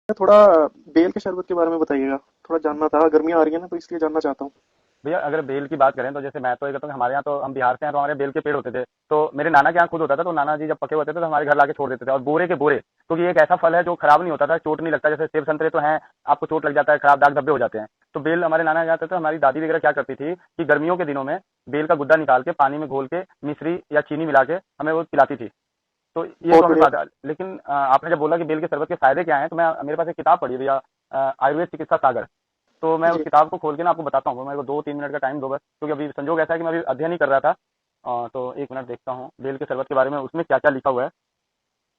थोड़ा बेल के शरबत के बारे में बताइएगा। थोड़ा जानना था, गर्मियाँ आ रही है ना, तो इसलिए जानना चाहता हूँ। भैया अगर बेल की बात करें तो जैसे मैं तो ये कहता हूँ कि हमारे यहाँ तो हम बिहार से हैं, तो हमारे बेल के पेड़ होते थे। तो मेरे नाना के यहाँ खुद होता था, तो नाना जी जब पके होते थे तो हमारे घर लाके छोड़ देते थे, और बोरे के बोरे। क्योंकि ये एक ऐसा फल है जो खराब नहीं होता था, चोट नहीं लगता। जैसे सेब संतरे तो हैं, आपको चोट लग जाता है, खराब दाग धब्बे हो जाते हैं। तो बेल हमारे नाना के यहाँ होता था। हमारी दादी वगैरह क्या करती थी कि गर्मियों के दिनों में बेल का गुद्दा निकाल के पानी में घोल के मिश्री या चीनी मिला के हमें वो पिलाती थी। तो ये तो बहुत हमें बढ़िया। पता। लेकिन आपने जब बोला कि बेल के शरबत के फायदे क्या हैं, तो मैं मेरे पास एक किताब पढ़ी है भैया, आयुर्वेद चिकित्सा सागर। तो मैं उस जी। किताब को खोल के ना आपको बताता हूँ। मेरे को 2-3 मिनट का टाइम दो बस, क्योंकि अभी संजोग ऐसा है कि मैं अभी अध्ययन ही कर रहा था। तो 1 मिनट देखता हूँ बेल के शरबत के बारे में, उसमें क्या-क्या लिखा हुआ है।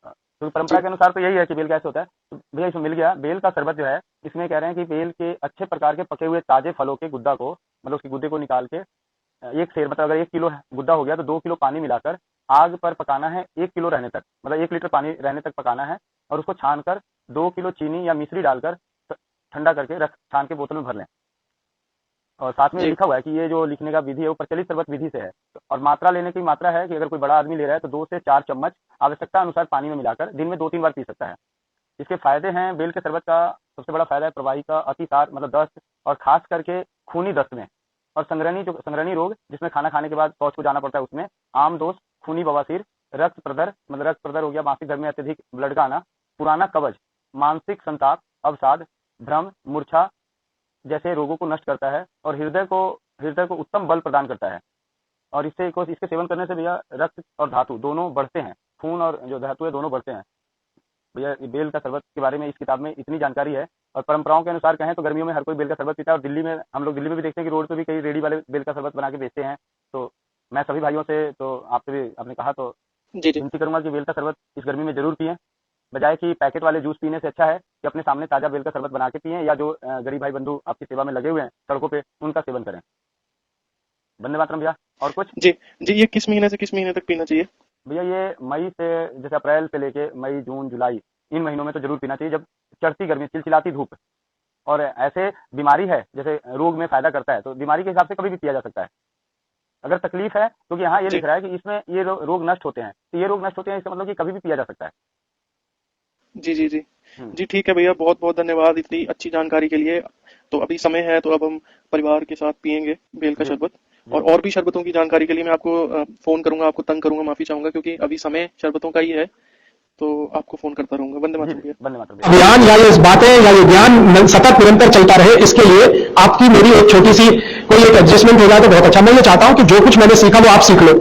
क्योंकि परंपरा जी। के अनुसार तो यही है कि बेल कैसे होता है। तो भैया इसमें मिल गया बेल का शरबत जो है, इसमें कह रहे हैं कि बेल के अच्छे प्रकार के पके हुए ताजे फलों के गुद्दा को, मतलब उसके गुद्दे को निकाल के एक सेर, मतलब अगर 1 किलो गुद्दा हो गया तो 2 किलो पानी मिलाकर आग पर पकाना है 1 किलो रहने तक, मतलब 1 लीटर पानी रहने तक पकाना है। और उसको छानकर 2 किलो चीनी या मिश्री डालकर ठंडा करके रख छान के बोतल में भर लें। और साथ में ये जी। लिखा हुआ है कि ये जो लिखने का विधि है वो प्रचलित शरबत विधि से है। और मात्रा लेने की मात्रा है कि अगर कोई बड़ा आदमी ले रहा है तो 2 से 4 चम्मच आवश्यकता अनुसार पानी में मिलाकर दिन में 2-3 बार पी सकता है। इसके फायदे हैं, बेल के शरबत का सबसे बड़ा फायदा है प्रवाही का अतिसार, मतलब दस्त, और खास करके खूनी दस्त में। और संग्रहणी रोग, जिसमें खाना खाने के बाद शौच को जाना पड़ता है, उसमें आम दोष, खूनी बवासीर, रक्त प्रदर, मतलब रक्त प्रदर हो गया, मासिक धर्म में अत्यधिक ब्लड का आना, पुराना कब्ज, मानसिक संताप, अवसाद, भ्रम, मूर्छा जैसे रोगों को नष्ट करता है। और हृदय को उत्तम बल प्रदान करता है। और इसके सेवन करने से भैया रक्त और धातु दोनों बढ़ते हैं, खून और जो धातु है दोनों बढ़ते हैं। भैया ये बेल का शरबत के बारे में इस किताब में इतनी जानकारी है। और परंपराओं के अनुसार कहें तो गर्मियों में हर कोई बेल का शरबत पीता है। और दिल्ली में भी देखते हैं कि रोड पे भी कई रेडी वाले बेल का शरबत बना के बेचते हैं। तो मैं सभी भाइयों से, तो आपसे भी आपने कहा तो जी। जी। विनती करूंगा कि बेल का शरबत इस गर्मी में जरूर पिएं। बजाय कि पैकेट वाले जूस पीने से अच्छा है कि अपने सामने ताजा बेल का शरबत बना के पिएं, या जो गरीब भाई बंधु आपकी सेवा में लगे हुए हैं सड़कों पे, उनका सेवन करें। वंदे मातरम भैया। और कुछ जी। जी, ये किस महीने से किस महीने तक पीना चाहिए? भैया, ये मई से, जैसे अप्रैल से लेके मई, जून, जुलाई, इन महीनों में तो जरूर पीना चाहिए, जब चढ़ती गर्मी, चिलचिलाती धूप। और ऐसे बीमारी है जैसे रोग में फायदा करता है, तो बीमारी के हिसाब से कभी भी पिया जा सकता है। अगर तकलीफ है, क्योंकि यहाँ ये जी। लिख रहा है कि इसमें ये रोग नष्ट होते हैं, तो ये रोग नष्ट होते हैं, इसका मतलब कि कभी भी पिया जा सकता है। जी। जी। जी। हम्म। जी, ठीक है भैया, बहुत बहुत धन्यवाद इतनी अच्छी जानकारी के लिए। तो अभी समय है, तो अब हम परिवार के साथ पियेंगे बेल का जी शरबत। जी और भी शरबतों की जानकारी के लिए मैं आपको फोन करूंगा, आपको तंग करूंगा, माफी चाहूंगा, क्योंकि अभी समय शरबतों का ही है। तो आपको फोन करता रहूंगा। वंदे जी मातरम जी, भैया। वंदे मातरम भैया। अभियान या ये बातें या ये ज्ञान सतत निरंतर चलता रहे, इसके लिए आपकी मेरी एक छोटी सी कोई एक एडजस्टमेंट हो जाए तो बहुत अच्छा। मैं ये चाहता हूं कि जो कुछ मैंने सीखा वो आप सीख लो।